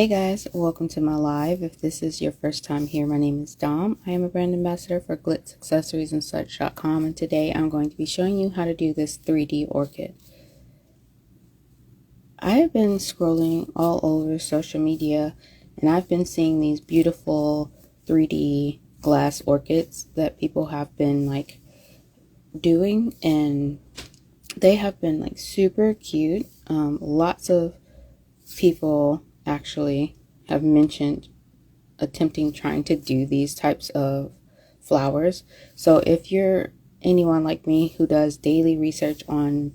Hey guys, welcome to my live. If this is your first time here, my name is Dom. I am a brand ambassador for glitz accessories and such.com, and today I'm going to be showing you how to do this 3D orchid. I've been scrolling all over social media and I've been seeing these beautiful 3D glass orchids that people have been doing, and they have been super cute. Lots of people actually have mentioned attempting trying to do these types of flowers. So if you're anyone like me who does daily research on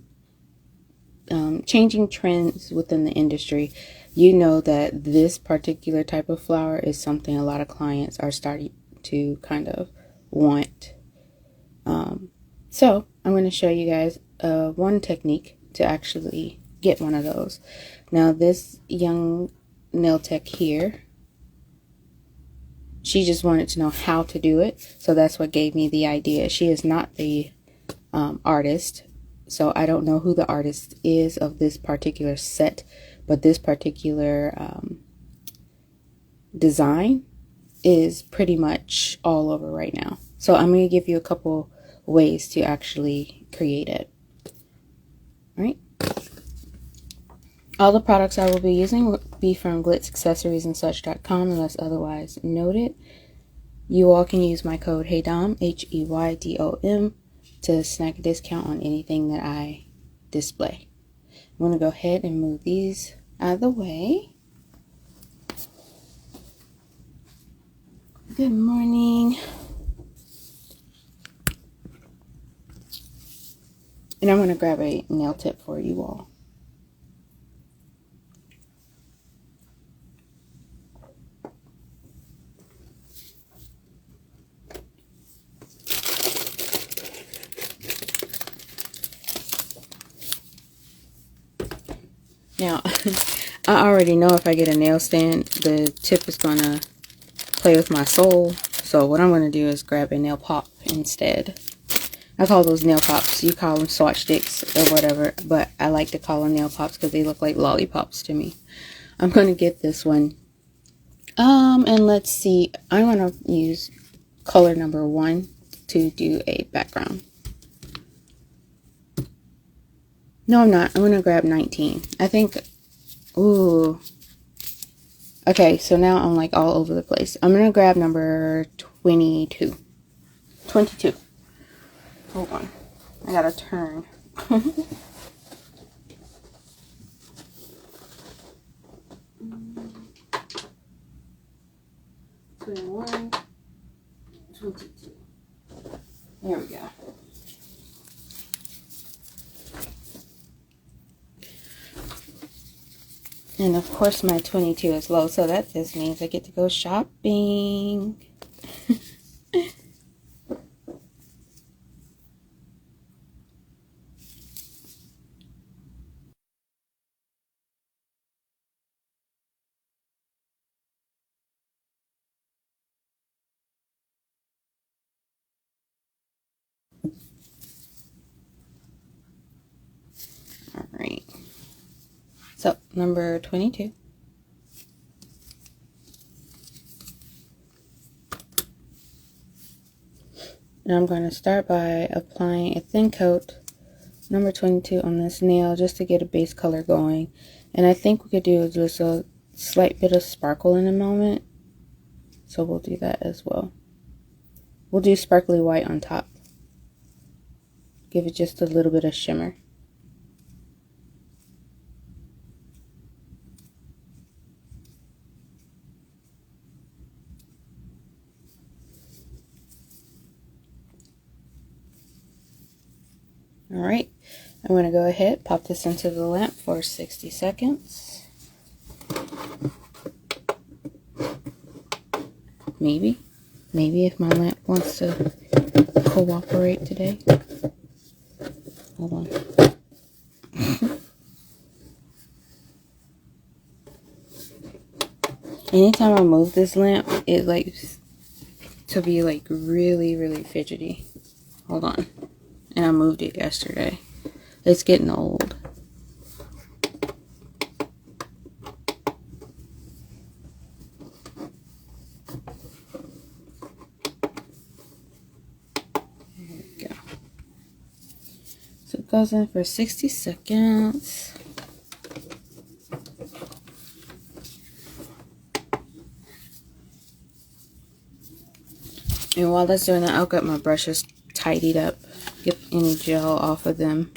changing trends within the industry, you know that this particular type of flower is something a lot of clients are starting to kind of want. So I'm going to show you guys one technique to actually get one of those. Now this young nail tech here, she just wanted to know how to do it, so that's what gave me the idea. She is not the artist, so I don't know who the artist is of this particular set, but this particular design is pretty much all over right now. So I'm going to give you a couple ways to actually create it. All right. All the products I will be using will be from glitz accessories and such.com unless otherwise noted. You all can use my code HEYDOM, HEYDOM, to snag a discount on anything that I display. I'm going to go ahead and move these out of the way. Good morning. And I'm going to grab a nail tip for you all. Now, I already know if I get a nail stand, the tip is going to play with my soul. So what I'm going to do is grab a nail pop instead. I call those nail pops. You call them swatch sticks or whatever, but I like to call them nail pops because they look like lollipops to me. I'm going to get this one. And let's see. I'm going to use color number 1 to do a background. No, I'm not. I'm going to grab 19. I think, ooh. Okay, so now I'm all over the place. I'm going to grab number 22. 22. Hold on. I got to turn. 21, 22. There we go. And of course my 22 is low, so that just means I get to go shopping. Alright. So, number 22. And I'm going to start by applying a thin coat, number 22, on this nail just to get a base color going. And I think we could do just a slight bit of sparkle in a moment. So we'll do that as well. We'll do sparkly white on top. Give it just a little bit of shimmer. Alright, I'm going to go ahead, pop this into the lamp for 60 seconds. Maybe if my lamp wants to cooperate today. Hold on. Anytime I move this lamp, it likes to be really fidgety. Hold on. And I moved it yesterday. It's getting old. There we go. So it goes in for 60 seconds. And while that's doing that, I'll get my brushes tidied up, get any gel off of them.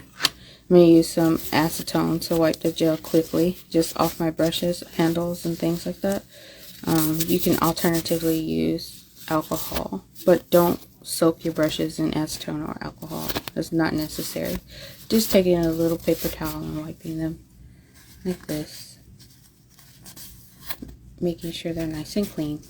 I'm going to use some acetone to wipe the gel quickly, just off my brushes, handles, and things like that. You can alternatively use alcohol, but don't soak your brushes in acetone or alcohol. That's not necessary. Just taking a little paper towel and wiping them like this, making sure they're nice and clean.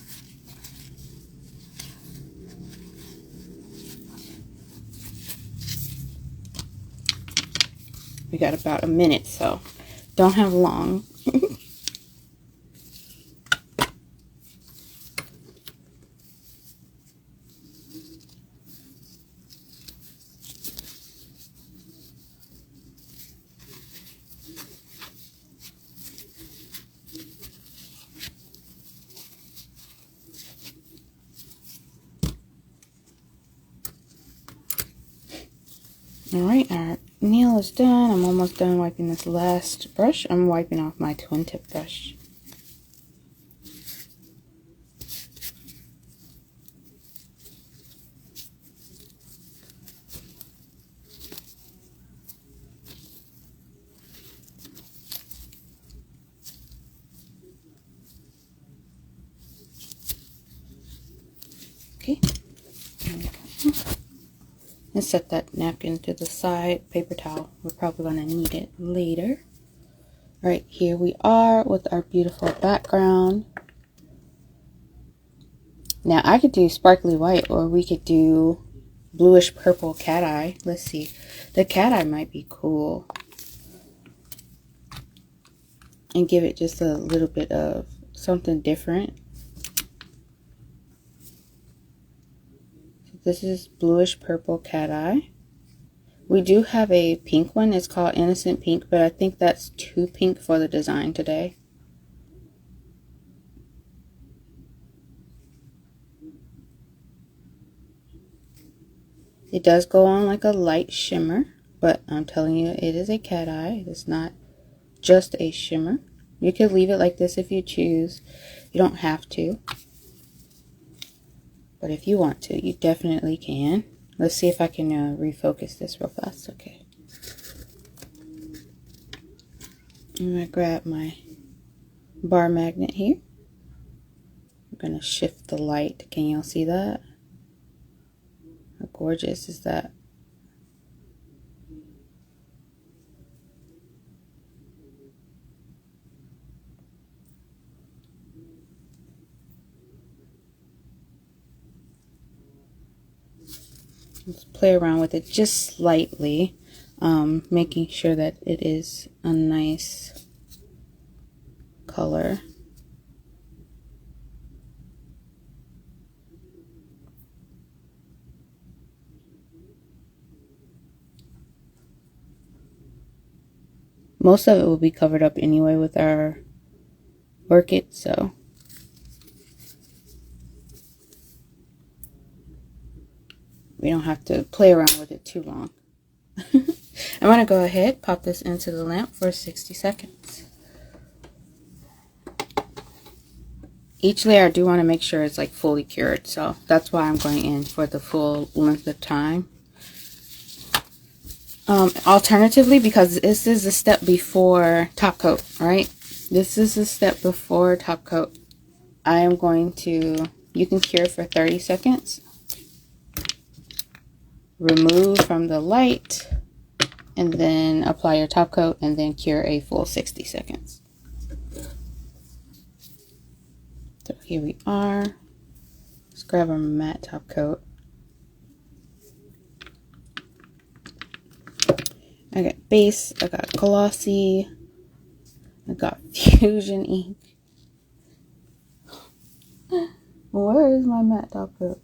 We got about a minute, so don't have long. Alright, our nail is done. I'm almost done wiping this last brush. I'm wiping off my twin tip brush. Okay. And set that napkin to the side. Paper towel. We're probably going to need it later. Alright, here we are with our beautiful background. Now, I could do sparkly white, or we could do bluish purple cat eye. Let's see. The cat eye might be cool. And give it just a little bit of something different. This is bluish purple cat eye. We do have a pink one. It's called Innocent Pink, but I think that's too pink for the design today. It does go on like a light shimmer, but I'm telling you, it is a cat eye. It's not just a shimmer. You could leave it like this if you choose. You don't have to. But if you want to, you definitely can. Let's see if I can refocus this real fast. Okay. I'm going to grab my bar magnet here. I'm going to shift the light. Can y'all see that? How gorgeous is that? Let's play around with it just slightly, making sure that it is a nice color. Most of it will be covered up anyway with our Orchid, so we don't have to play around with it too long. I'm going to go ahead, pop this into the lamp for 60 seconds. Each layer I do want to make sure it's like fully cured, so that's why I'm going in for the full length of time. Alternatively, because this is a step before top coat, right? This is a step before top coat. I am going to, you can cure for 30 seconds. Remove from the light, and then apply your top coat, and then cure a full 60 seconds. So here we are. Let's grab our matte top coat. I got base, I got glossy, I got fusion ink. Where is my matte top coat?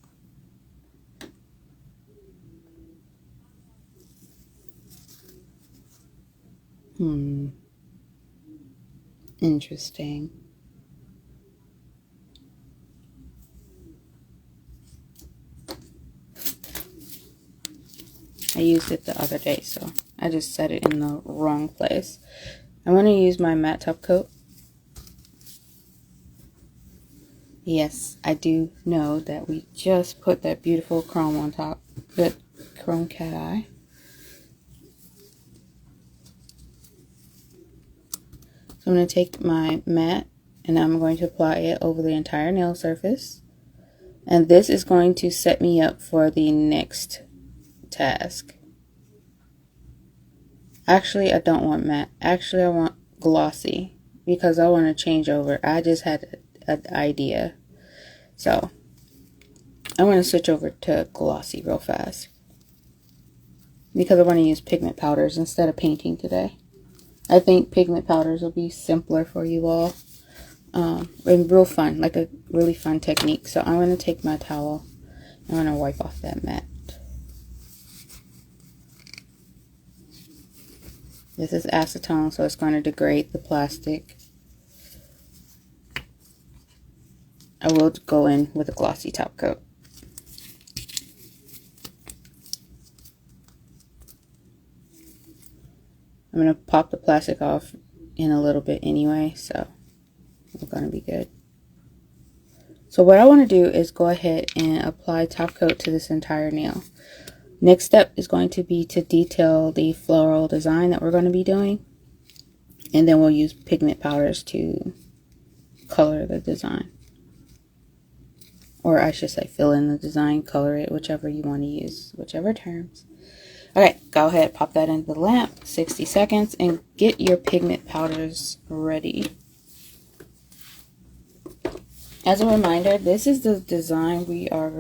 Interesting. I used it the other day, so I just set it in the wrong place. I'm going to use my matte top coat. Yes, I do know that we just put that beautiful chrome on top. That chrome cat eye. So I'm going to take my matte and I'm going to apply it over the entire nail surface. And this is going to set me up for the next task. Actually, I don't want matte. Actually, I want glossy because I want to change over. I just had an idea. So I'm going to switch over to glossy real fast because I want to use pigment powders instead of painting today. I think pigment powders will be simpler for you all and real fun, like a really fun technique. So I'm going to take my towel. I'm going to wipe off that matte. This is acetone, so it's going to degrade the plastic. I will go in with a glossy top coat. I'm going to pop the plastic off in a little bit anyway, so we're going to be good. So what I want to do is go ahead and apply top coat to this entire nail. Next step is going to be to detail the floral design that we're going to be doing. And then we'll use pigment powders to color the design. Or I should say fill in the design, color it, whichever you want to use, whichever terms. Alright, go ahead, pop that into the lamp, 60 seconds, and get your pigment powders ready. As a reminder, this is the design we are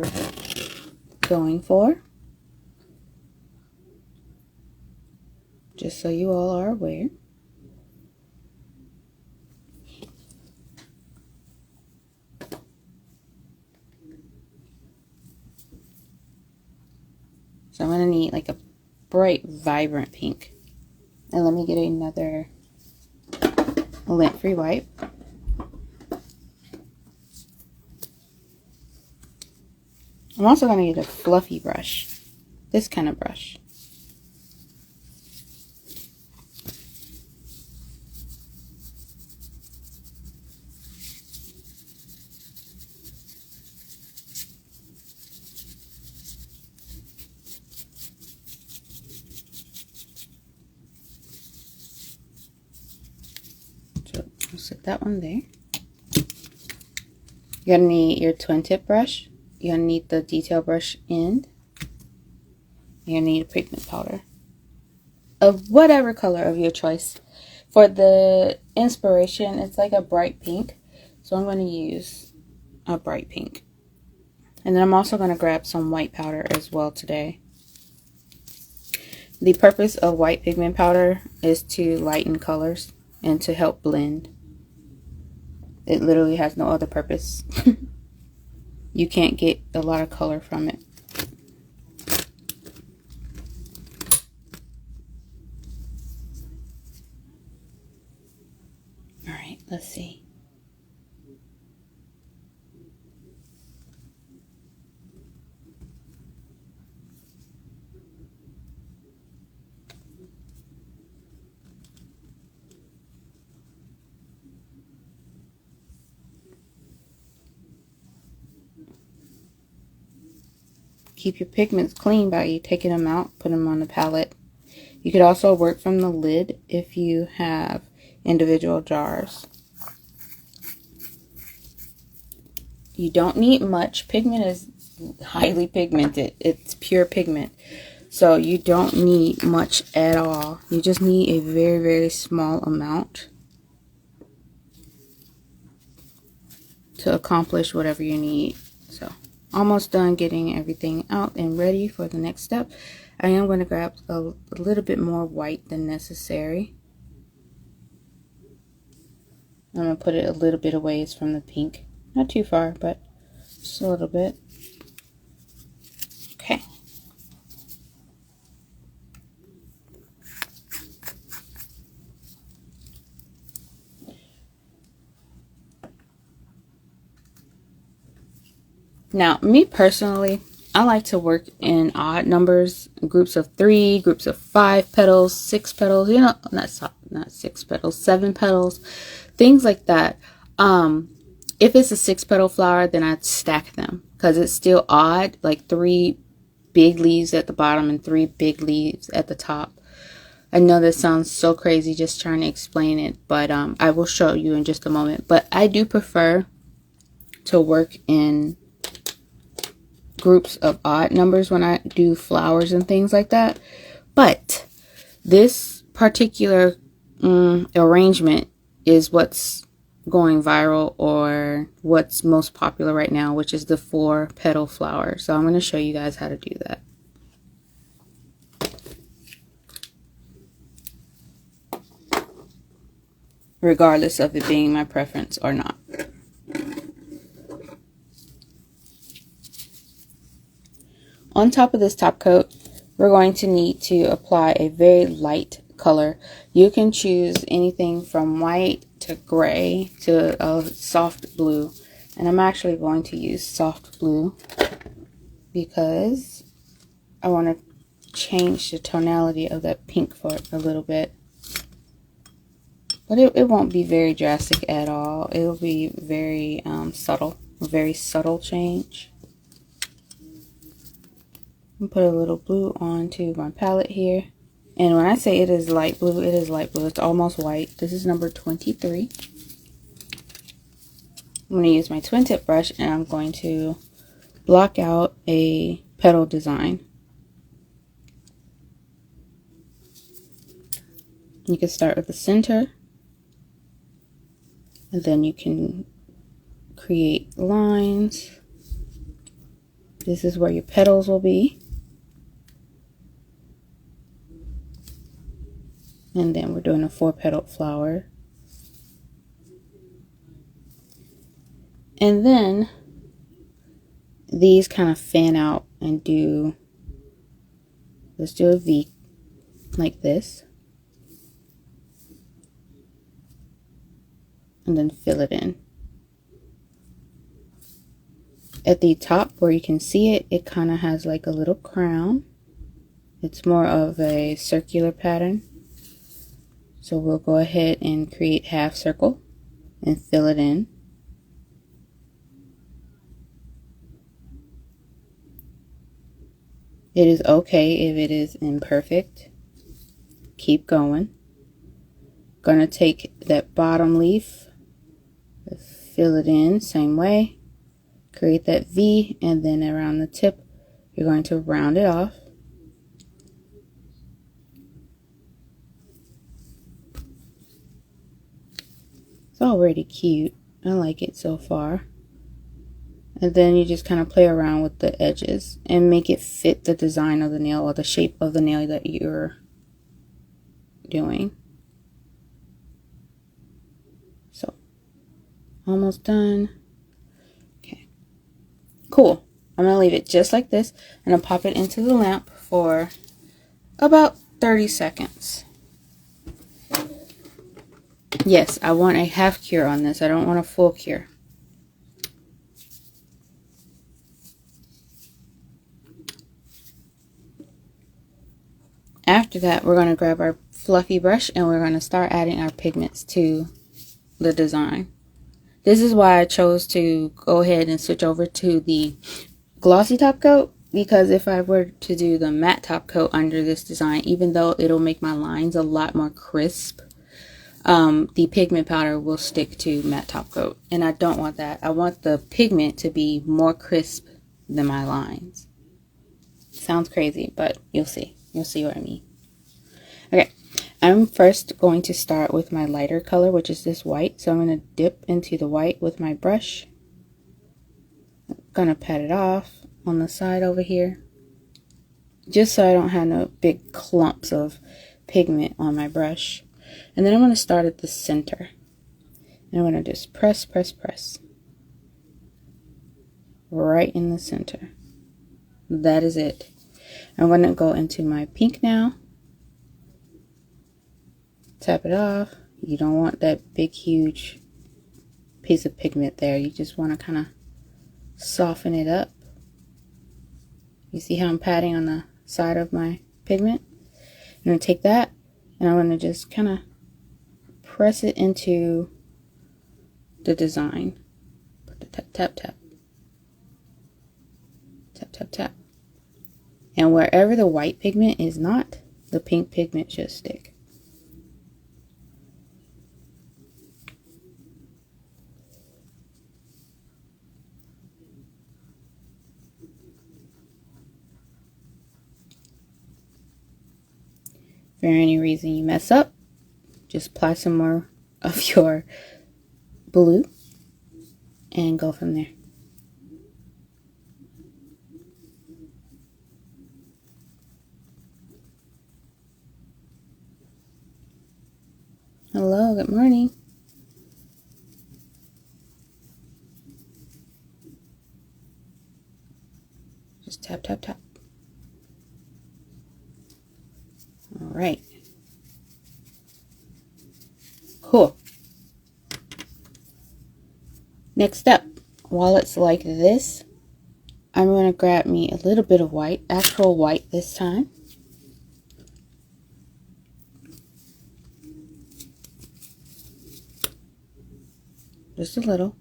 going for. Just so you all are aware. So I'm going to need like a bright, vibrant pink. And let me get another lint-free wipe. I'm also going to get a fluffy brush. This kind of brush. I'll set that one there. You're going to need your twin tip brush. You're going to need the detail brush end. You're going to need a pigment powder of whatever color of your choice. For the inspiration, it's like a bright pink. So I'm going to use a bright pink. And then I'm also going to grab some white powder as well today. The purpose of white pigment powder is to lighten colors and to help blend. It literally has no other purpose. You can't get a lot of color from it. Alright, let's see. Keep your pigments clean by taking them out, put them on the palette. You could also work from the lid if you have individual jars. You don't need much. Pigment is highly pigmented. It's pure pigment. So you don't need much at all. You just need a very, very small amount to accomplish whatever you need. So almost done getting everything out and ready for the next step. I am going to grab a little bit more white than necessary. I'm going to put it a little bit away from the pink. Not too far, but just a little bit. Okay. Now, me personally, I like to work in odd numbers, groups of 3, groups of 5 petals, 6 petals, you know, not 6 petals, 7 petals, things like that. If it's a 6 petal flower, then I'd stack them because it's still odd, like 3 big leaves at the bottom and 3 big leaves at the top. I know this sounds so crazy just trying to explain it, but I will show you in just a moment. But I do prefer to work in groups of odd numbers when I do flowers and things like that. But this particular arrangement is what's going viral, or what's most popular right now, which is the 4 petal flower. So I'm going to show you guys how to do that. Regardless of it being my preference or not. On top of this top coat, we're going to need to apply a very light color. You can choose anything from white to gray to a soft blue. And I'm actually going to use soft blue because I want to change the tonality of that pink for a little bit. But it won't be very drastic at all. It will be very subtle, a very subtle change. And put a little blue onto my palette here. And when I say it is light blue, it is light blue. It's almost white. This is number 23. I'm going to use my twin tip brush and I'm going to block out a petal design. You can start with the center. And then you can create lines. This is where your petals will be. And then we're doing a 4-petaled flower. And then these kind of fan out and do, let's do a V like this. And then fill it in. At the top where you can see it, it kind of has like a little crown. It's more of a circular pattern. So we'll go ahead and create half circle and fill it in. It is okay if it is imperfect. Keep going. Gonna take that bottom leaf, fill it in same way, create that V, and then around the tip you're going to round it off. It's already cute. I like it so far. And then you just kind of play around with the edges and make it fit the design of the nail or the shape of the nail that you're doing. So, almost done. Okay, cool. I'm going to leave it just like this and I'll pop it into the lamp for about 30 seconds. Yes, I want a half cure on this. I don't want a full cure. After that, we're going to grab our fluffy brush and we're going to start adding our pigments to the design. This is why I chose to go ahead and switch over to the glossy top coat, because if I were to do the matte top coat under this design, even though it'll make my lines a lot more crisp, the pigment powder will stick to matte top coat, and I don't want that. I want the pigment to be more crisp than my lines. Sounds crazy, but you'll see. You'll see what I mean. Okay, I'm first going to start with my lighter color, which is this white. So I'm going to dip into the white with my brush. I'm going to pat it off on the side over here, just so I don't have no big clumps of pigment on my brush. And then I'm going to start at the center. And I'm going to just press, press, press. Right in the center. That is it. I'm going to go into my pink now. Tap it off. You don't want that big, huge piece of pigment there. You just want to kind of soften it up. You see how I'm patting on the side of my pigment? I'm going to take that and I'm going to just kind of press it into the design. Tap, tap, tap. Tap, tap, tap. And wherever the white pigment is not, the pink pigment should stick. If for any reason you mess up, just apply some more of your blue and go from there. Hello, good morning. Just tap, tap, tap. All right. Cool. Next up, while it's like this, I'm going to grab me a little bit of white, actual white this time. Just a little.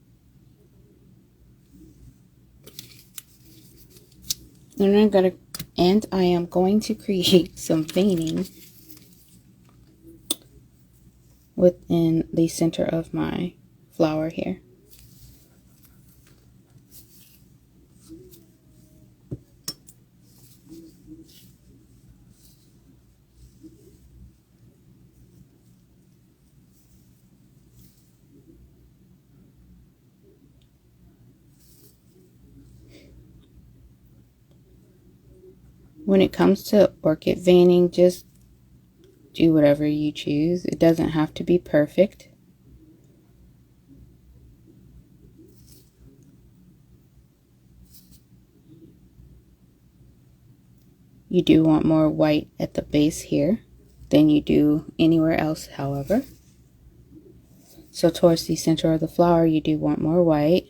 And I am going to create some veining within the center of my flower here. When it comes to orchid veining, just do whatever you choose. It doesn't have to be perfect. You do want more white at the base here than you do anywhere else, however. So towards the center of the flower, you do want more white.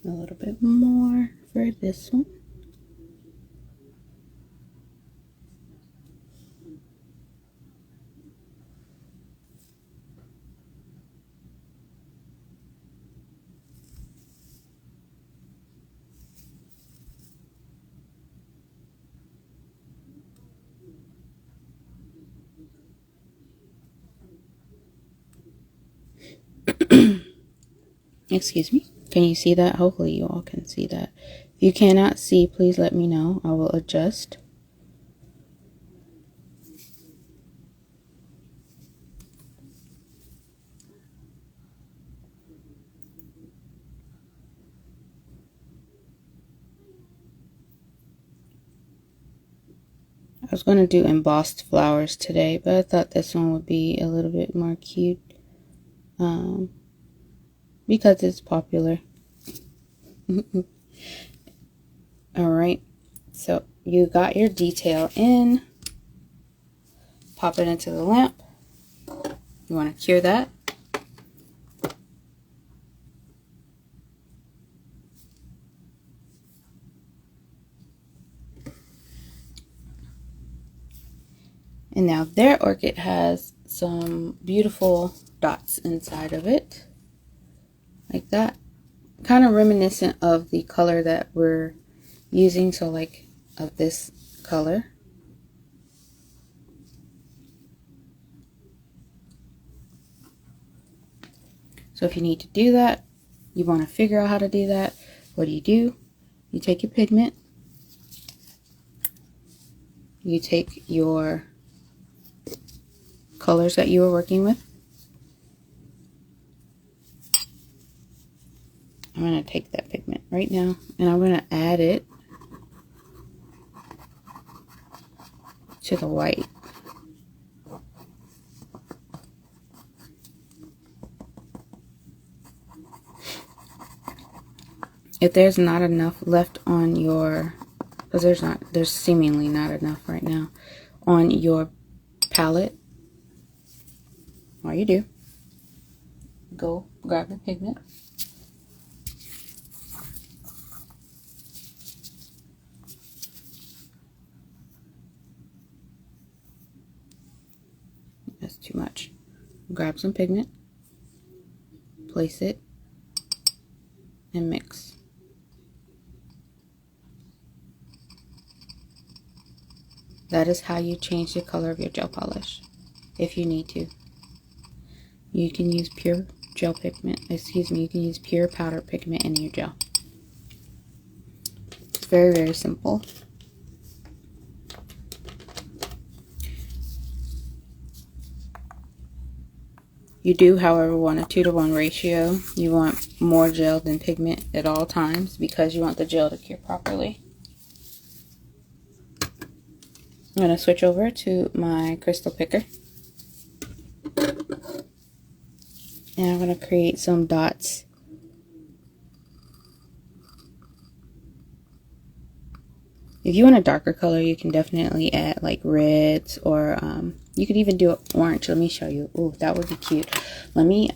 A little bit more for this one. Excuse me. Can you see that? Hopefully you all can see that. If you cannot see, please let me know. I will adjust. I was going to do embossed flowers today, but I thought this one would be a little bit more cute because it's popular. Alright, so you got your detail in. Pop it into the lamp. You want to cure that. And now their orchid has some beautiful dots inside of it. Like that. Kind of reminiscent of the color that we're using. So like of this color. So if you need to do that, you want to figure out how to do that, what do? You take your pigment. You take your colors that you were working with. I'm going to take that pigment right now and I'm going to add it to the white. If there's not enough left on your, because there's seemingly not enough right now on your palette, all you do, go grab the pigment. That's too much. Grab some pigment, place it, and mix. That is how you change the color of your gel polish, if you need to. You can use pure gel pigment, you can use pure powder pigment in your gel. It's very, very simple. You do, however, want a 2-to-1 ratio. You want more gel than pigment at all times because you want the gel to cure properly. I'm going to switch over to my crystal picker. And I'm going to create some dots. If you want a darker color, you can definitely add like reds, or you could even do orange. Let me show you. Oh, that would be cute. Let me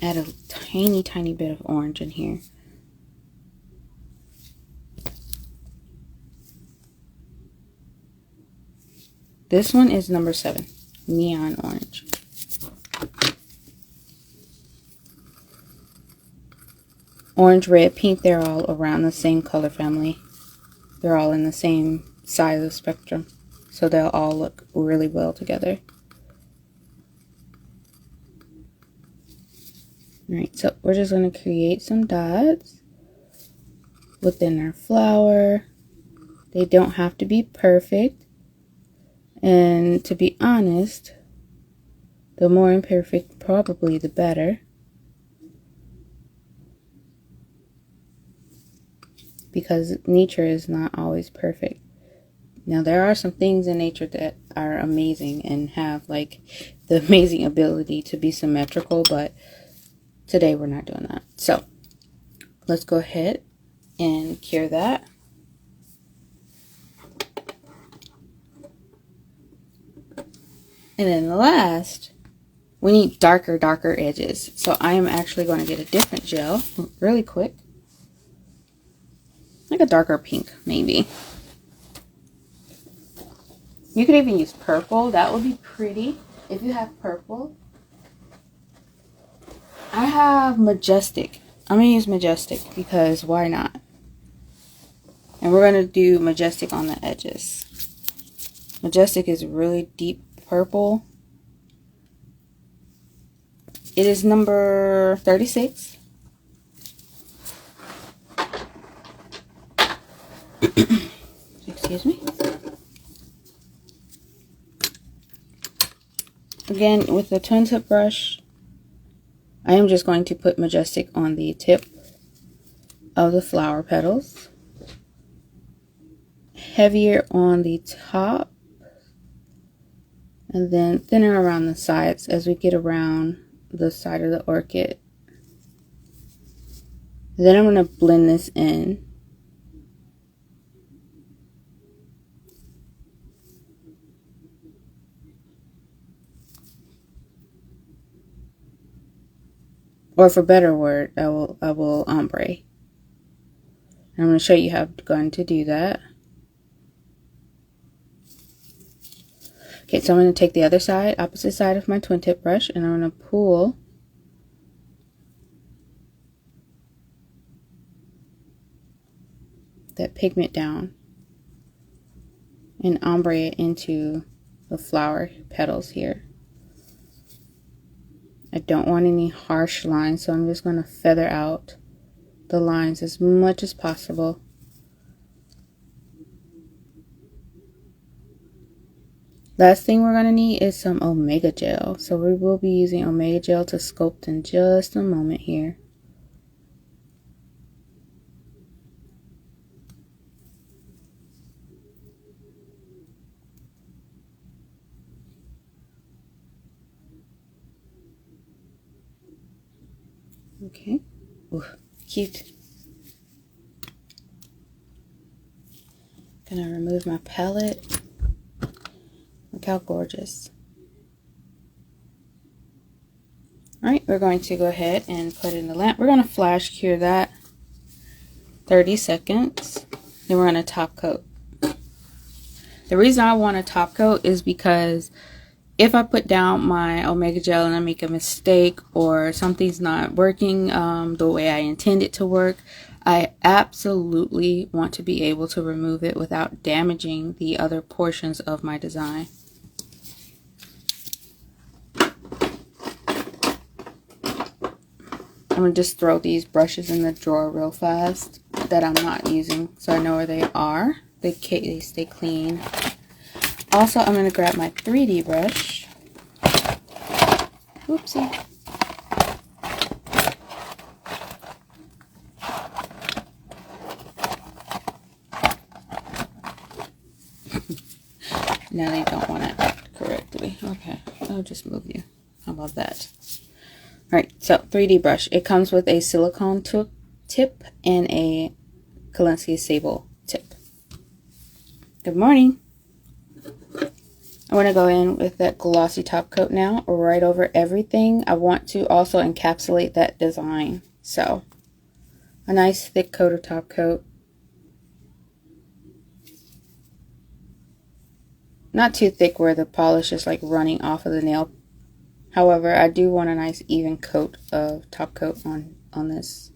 add a tiny, tiny bit of orange in here. This one is number 7, neon orange. Orange, red, pink, they're all around the same color family. They're all in the same side of the spectrum, so they'll all look really well together. Alright, so we're just going to create some dots within our flower. They don't have to be perfect. And to be honest, the more imperfect, probably the better. Because nature is not always perfect. Now, there are some things in nature that are amazing and have like the amazing ability to be symmetrical, but today we're not doing that. So let's go ahead and cure that. And then last, we need darker edges. So I am actually going to get a different gel really quick. Like a darker pink, maybe. You could even use purple. That would be pretty if you have purple. I have Majestic. I'm going to use Majestic because why not? And we're going to do Majestic on the edges. Majestic is really deep purple. It is number 36. Excuse me. Again, with the twin tip brush, I am just going to put Majestic on the tip of the flower petals. Heavier on the top. And then thinner around the sides as we get around the side of the orchid. Then I'm going to blend this in. Or for a better word, I will ombre. And I'm going to show you how I'm going to do that. Okay, so I'm going to take the other side, opposite side of my twin tip brush, and I'm going to pull that pigment down and ombre it into the flower petals here. I don't want any harsh lines, so I'm just going to feather out the lines as much as possible. Last thing we're going to need is some Omega gel. So we will be using Omega gel to sculpt in just a moment here. Okay. Oof. Cute. Gonna remove my palette. Look how gorgeous. Alright, we're going to go ahead and put it in the lamp. We're going to flash cure that 30 seconds. Then we're going to top coat. The reason I want to top coat is because if I put down my Omega Gel and I make a mistake or something's not working the way I intend it to work, I absolutely want to be able to remove it without damaging the other portions of my design. I'm going to just throw these brushes in the drawer real fast that I'm not using so I know where they are. They stay clean. Also, I'm going to grab my 3D brush. Oopsie. Now they don't want to act correctly. Okay, I'll just move you. How about that? Alright, so 3D brush. It comes with a silicone tip and a Kolinsky Sable tip. Good morning. I want to go in with that glossy top coat now, right over everything. I want to also encapsulate that design. So, a nice thick coat of top coat. Not too thick where the polish is like running off of the nail. However, I do want a nice even coat of top coat on this.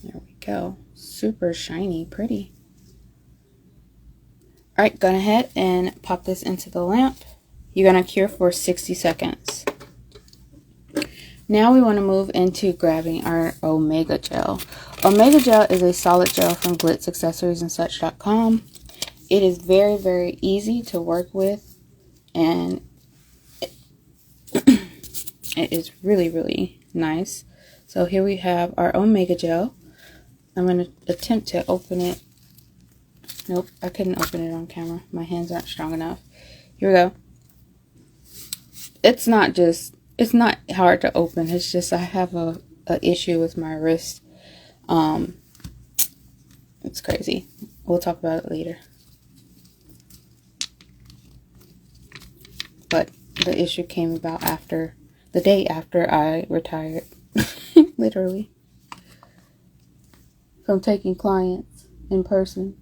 There we go. Super shiny, pretty. Alright, go ahead and pop this into the lamp. You're going to cure for 60 seconds. Now we want to move into grabbing our Omega Gel. Omega Gel is a solid gel from glitzaccessoriesandsuch.com. It is very, very easy to work with, and it is really, really nice. So here we have our Omega Gel. I'm going to attempt to open it. Nope, I couldn't open it on camera. My hands aren't strong enough. Here we go. It's not hard to open. It's just I have a issue with my wrist. It's crazy. We'll talk about it later. But the issue came about the day after I retired. Literally. From taking clients in person.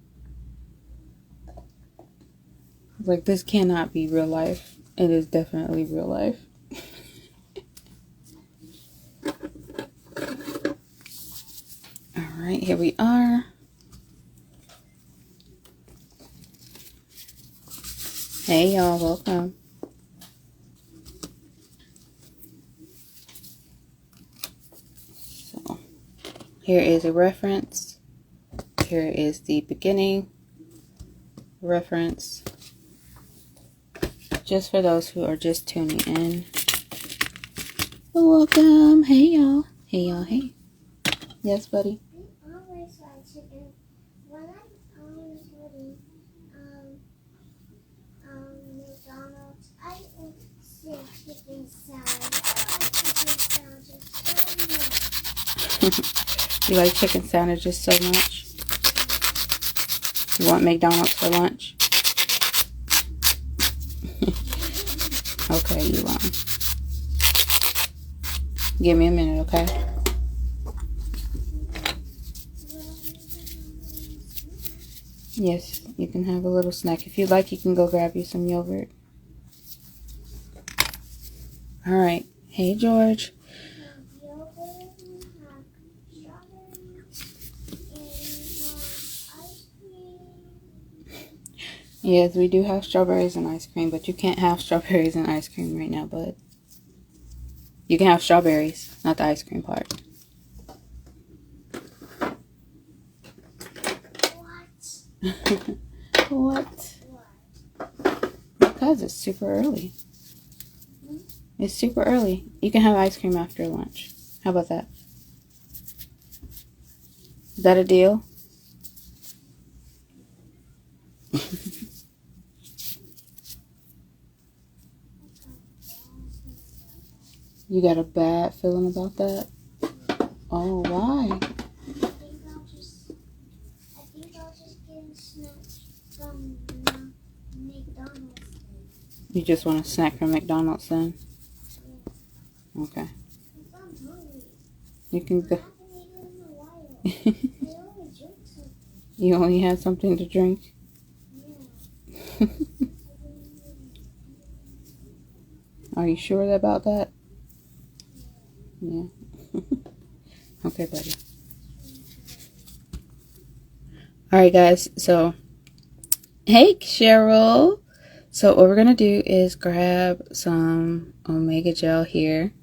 Like, this cannot be real life. It is definitely real life. Alright, here we are. Hey y'all, welcome. So, here is a reference. Here is the beginning reference. Just for those who are just tuning in. Welcome. Hey y'all. Hey y'all, hey. Yes, buddy. I always like chicken. When I'm always eating McDonald's, I say chicken salad. I like chicken sandwiches so much. You like chicken sandwiches so much? You want McDonald's for lunch? Okay, you want. Give me a minute, okay? Yes, you can have a little snack. If you'd like, you can go grab you some yogurt. Alright. Hey, George. Yes, we do have strawberries and ice cream, but you can't have strawberries and ice cream right now, bud. You can have strawberries, not the ice cream part. What? What? Because it's super early. It's super early. You can have ice cream after lunch. How about that? Is that a deal? You got a bad feeling about that? Oh, why? I think I'll just get a snack from McDonald's. You just want a snack from McDonald's then? Yeah. Okay. I'm hungry. You can go. I haven't eaten in a while. I only drink something. You only had something to drink? Yeah. Are you sure about that? Yeah. Okay, buddy. Alright, guys. So, hey, Cheryl. So, what we're going to do is grab some Omega Gel here.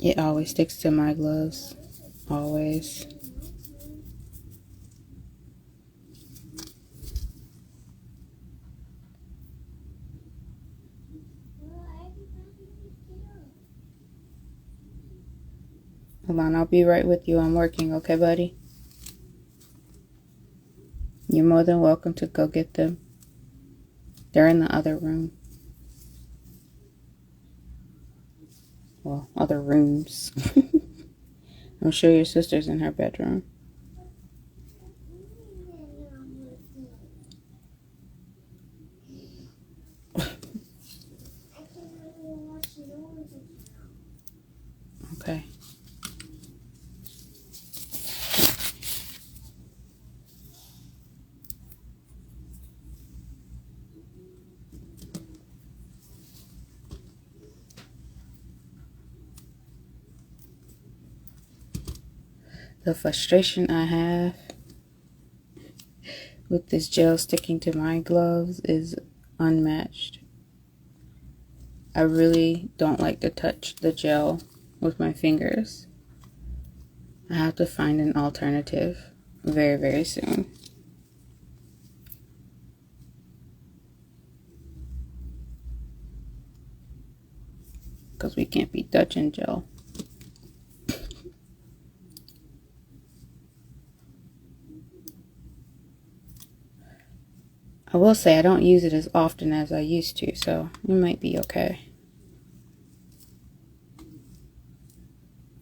It always sticks to my gloves. Always. Hold on, I'll be right with you. I'm working, okay, buddy? You're more than welcome to go get them. They're in the other room. Well, other rooms. I'm sure your sister's in her bedroom. Okay. The frustration I have with this gel sticking to my gloves is unmatched. I really don't like to touch the gel with my fingers. I have to find an alternative very, very soon. Because we can't be touching gel. I will say I don't use it as often as I used to, so it might be okay.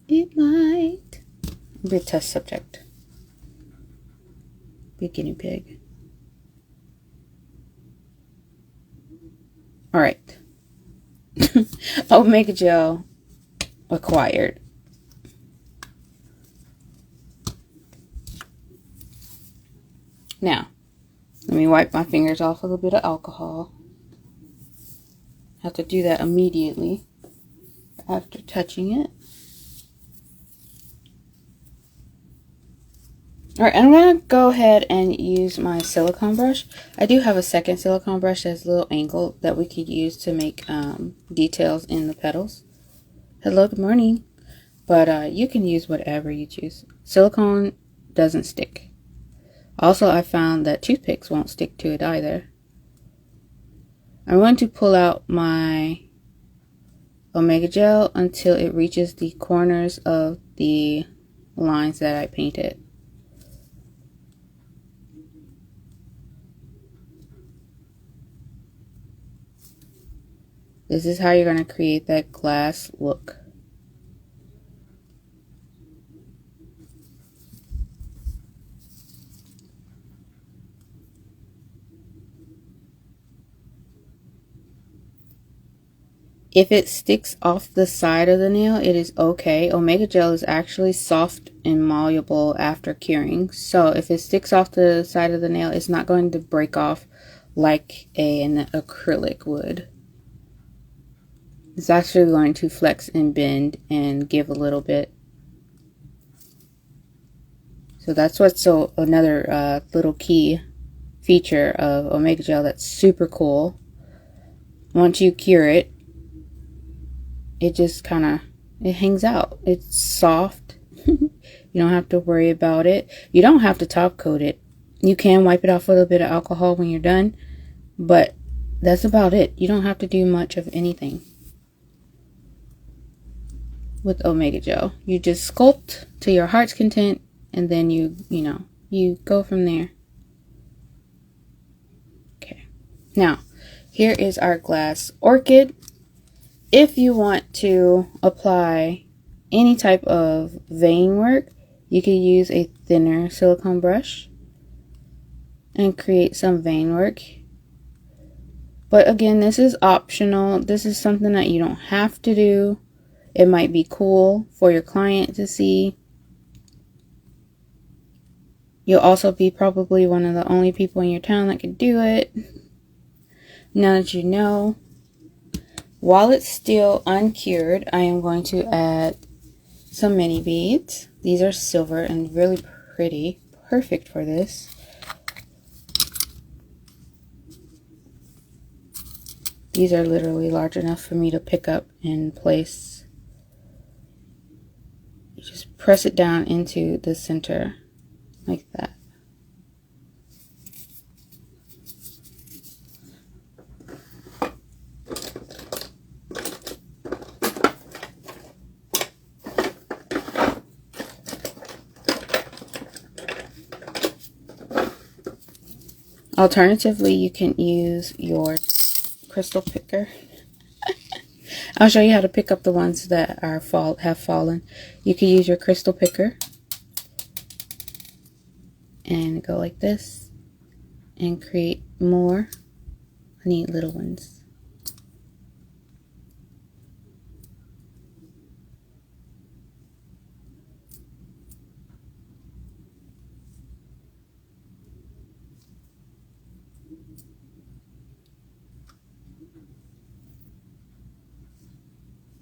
It might. Be a test subject. Be a guinea pig. Alright. Omega Gel acquired. Now, let me wipe my fingers off with a little bit of alcohol. Have to do that immediately after touching it. Alright, I'm going to go ahead and use my silicone brush. I do have a second silicone brush that's a little angled that we could use to make details in the petals. Hello, good morning. But you can use whatever you choose. Silicone doesn't stick. Also, I found that toothpicks won't stick to it either. I'm going to pull out my Omega Gel until it reaches the corners of the lines that I painted. This is how you're going to create that glass look. If it sticks off the side of the nail, it is okay. Omega Gel is actually soft and malleable after curing. So if it sticks off the side of the nail, it's not going to break off like an acrylic would. It's actually going to flex and bend and give a little bit. So that's what's another little key feature of Omega Gel that's super cool. Once you cure it, it just it hangs out. It's soft. You don't have to worry about it. You don't have to top coat it. You can wipe it off with a bit of alcohol when you're done, but that's about it. You don't have to do much of anything. with Omega Gel. You just sculpt to your heart's content, and then you go from there. Okay. Now, here is our glass orchid. If you want to apply any type of vein work, you can use a thinner silicone brush and create some vein work. But again, this is optional. This is something that you don't have to do. It might be cool for your client to see. You'll also be probably one of the only people in your town that can do it. Now that you know. While it's still uncured, I am going to add some mini beads. These are silver and really pretty. Perfect for this. These are literally large enough for me to pick up and place. You just press it down into the center like that. Alternatively, you can use your crystal picker. I'll show you how to pick up the ones that have fallen. You can use your crystal picker and go like this and create more neat little ones.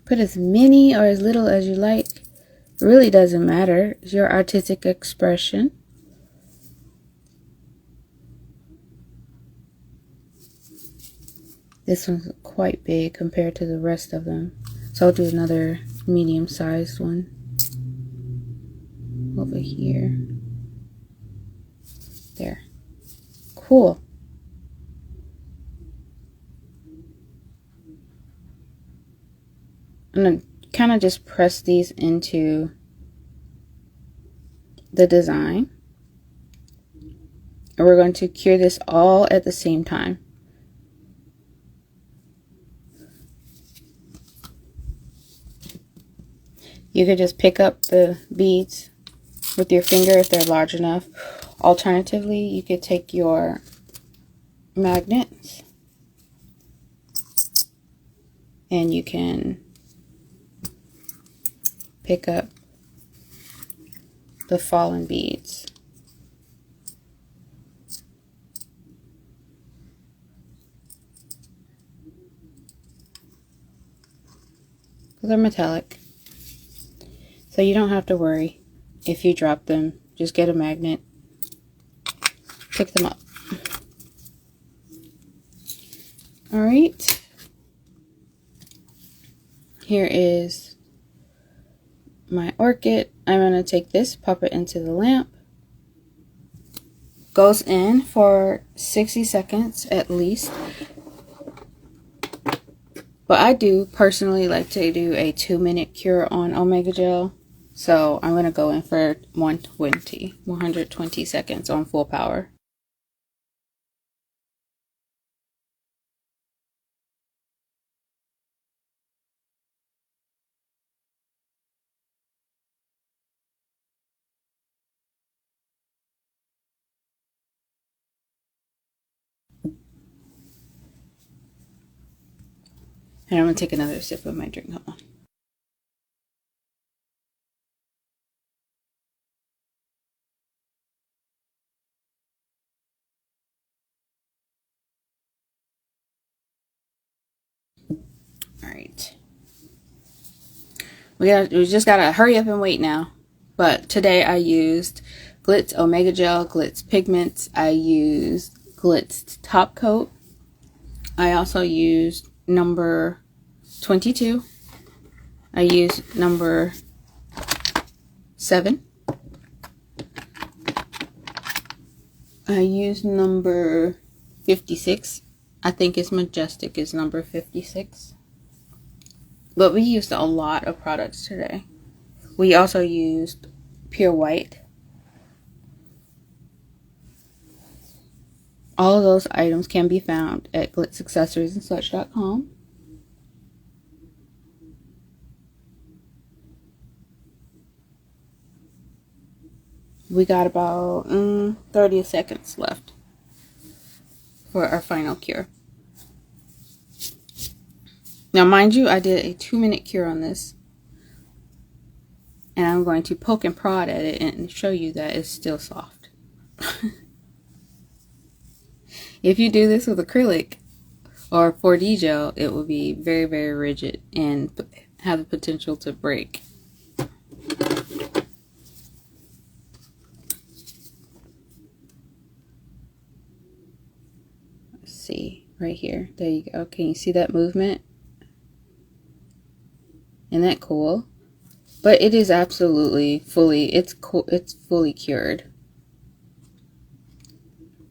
Put as many or as little as you like. It really doesn't matter. It's your artistic expression. This one's quite big compared to the rest of them. So I'll do another medium-sized one over here. There. Cool. I'm going to kind of just press these into the design. And we're going to cure this all at the same time. You could just pick up the beads with your finger if they're large enough. Alternatively, you could take your magnets and you can pick up the fallen beads. They're metallic, so you don't have to worry if you drop them. Just get a magnet, pick them up. All right, here is my orchid. I'm going to take this, pop it into the lamp. Goes in for 60 seconds at least. But I do personally like to do a 2-minute cure on Omega Gel. So I'm going to go in for 120 seconds on full power. And I'm going to take another sip of my drink. Hold on. All right. We just got to hurry up and wait now. But today I used Glitz Omega Gel, Glitz Pigments. I used Glitz Top Coat. I also used number 22. I used number 7. I used number 56. I think it's Majestic is number 56. But we used a lot of products today. We also used pure white. All of those items can be found at glitzaccessoriesandsuch.com. We got about 30 seconds left for our final cure. Now, mind you, I did a 2-minute cure on this. And I'm going to poke and prod at it and show you that it's still soft. If you do this with acrylic or 4D gel, it will be very, very rigid and have the potential to break. Let's see, right here. There you go. Can you see that movement? Isn't that cool? But it is absolutely it's fully cured.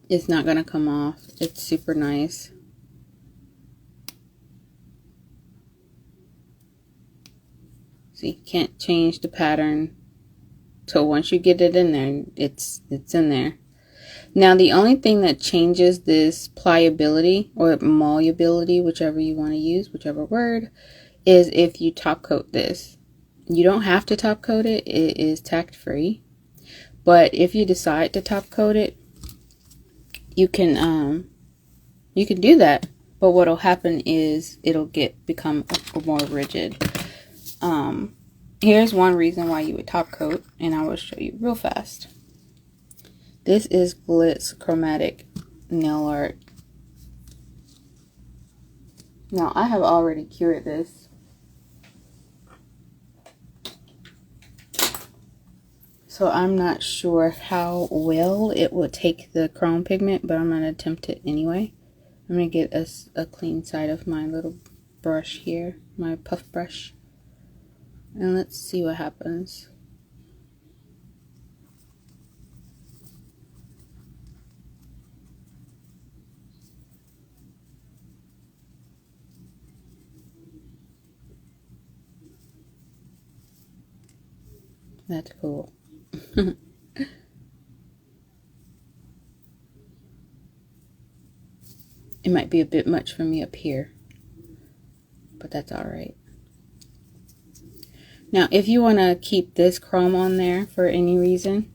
It's not gonna come off. It's super nice. So you can't change the pattern. So once you get it in there, it's in there. Now the only thing that changes this pliability or malleability, whichever you want to use, whichever word, is if you top coat this. You don't have to top coat it. It is tact free. But if you decide to top coat it, you can do that. But what'll happen is it'll become more rigid. Here's one reason why you would top coat, and I will show you real fast. This is Glitz Chromatic Nail Art. Now I have already cured this. So I'm not sure how well it will take the chrome pigment, but I'm going to attempt it anyway. I'm going to get a clean side of my little brush here, my puff brush. And let's see what happens. That's cool. It might be a bit much for me up here, but that's alright. Now, if you want to keep this chrome on there for any reason,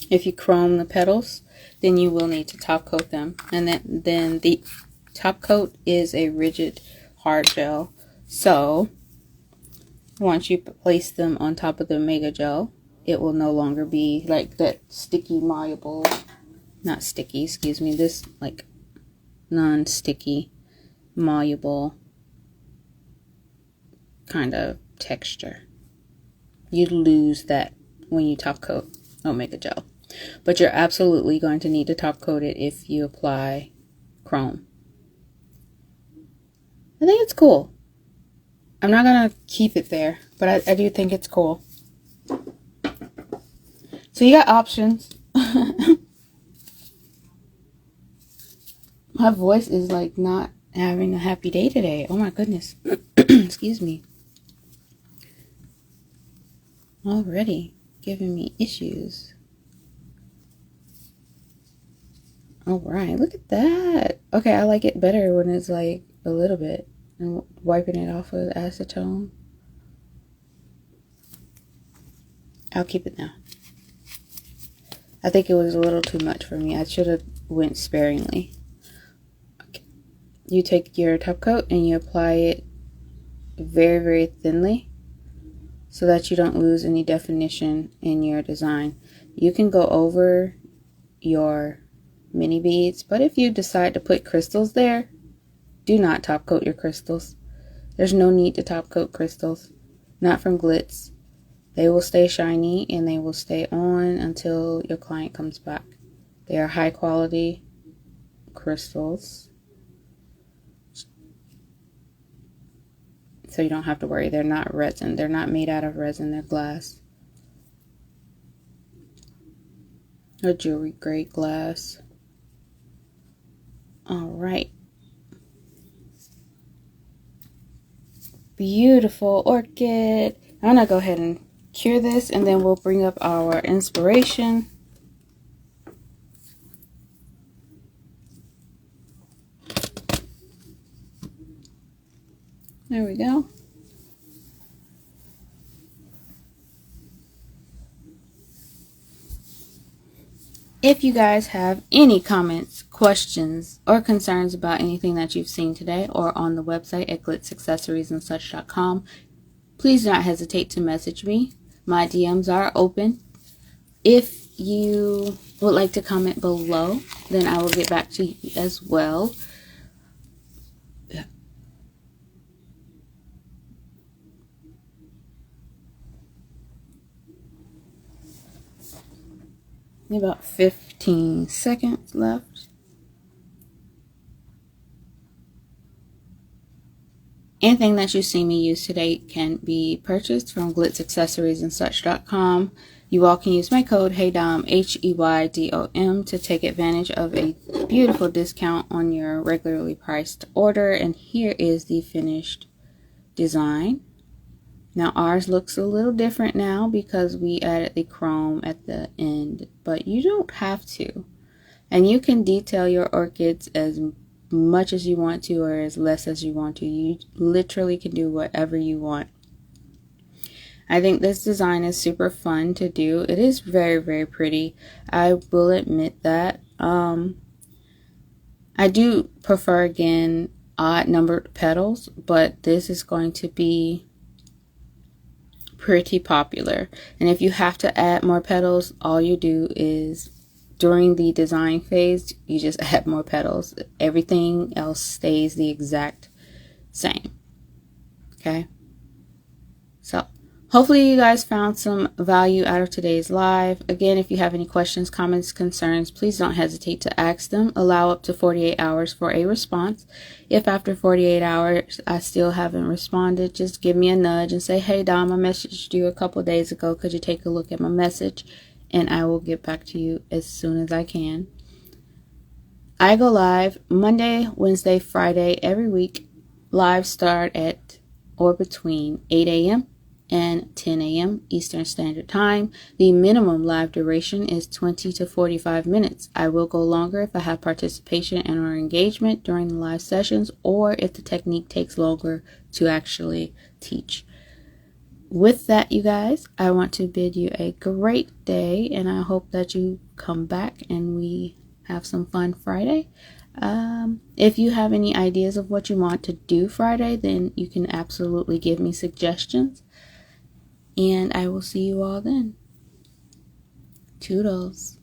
if you chrome the petals, then you will need to top coat them. And then the top coat is a rigid hard gel. So, once you place them on top of the Mega Gel, it will no longer be like that sticky, malleable, not sticky, excuse me, this like non-sticky, malleable kind of texture. You lose that when you top coat Omega Gel. But you're absolutely going to need to top coat it if you apply chrome. I think it's cool. I'm not going to keep it there, but I do think it's cool. So you got options. My voice is like not having a happy day today. Oh my goodness. Excuse me. Already giving me issues. Alright, look at that. Okay, I like it better when it's like a little bit. And wiping it off with acetone. I'll keep it now. I think it was a little too much for me. I should have went sparingly. Okay. You take your top coat and you apply it very, very thinly so that you don't lose any definition in your design. You can go over your mini beads, but if you decide to put crystals there, do not top coat your crystals. There's no need to top coat crystals. Not from Glitz. They will stay shiny and they will stay on until your client comes back. They are high quality crystals. So you don't have to worry. They're not resin. They're not made out of resin. They're glass. Or jewelry grade glass. Alright. beautiful orchid. I'm gonna go ahead and cure this, and then we'll bring up our inspiration. There we go. If you guys have any comments, questions, or concerns about anything that you've seen today or on the website at glitzaccessoriesandsuch.com, please do not hesitate to message me. My DMs are open. If you would like to comment below, then I will get back to you as well. About 15 seconds left. Anything that you see me use today can be purchased from glitzaccessoriesandsuch.com. You all can use my code HEYDOM, HEYDOM, to take advantage of a beautiful discount on your regularly priced order. And here is the finished design. Now ours looks a little different now because we added the chrome at the end, but you don't have to. And you can detail your orchids as much as you want to or as less as you want to. You literally can do whatever you want. I think this design is super fun to do. It is very, very pretty. I will admit that. I do prefer, again, odd numbered petals, but this is going to be pretty popular. And if you have to add more petals, all you do is during the design phase, you just add more petals. Everything else stays the exact same. Okay, so hopefully you guys found some value out of today's live. Again, if you have any questions, comments, concerns, please don't hesitate to ask them. Allow up to 48 hours for a response. If after 48 hours I still haven't responded, just give me a nudge and say, hey Dom, I messaged you a couple days ago. Could you take a look at my message? And I will get back to you as soon as I can. I go live Monday, Wednesday, Friday every week. Live start at or between 8 a.m. and 10 a.m. Eastern Standard Time. The minimum live duration is 20 to 45 minutes. I will go longer if I have participation and or engagement during the live sessions, or if the technique takes longer to actually teach. With that, you guys, I want to bid you a great day, and I hope that you come back and we have some fun Friday. If you have any ideas of what you want to do Friday, then you can absolutely give me suggestions. And I will see you all then. Toodles.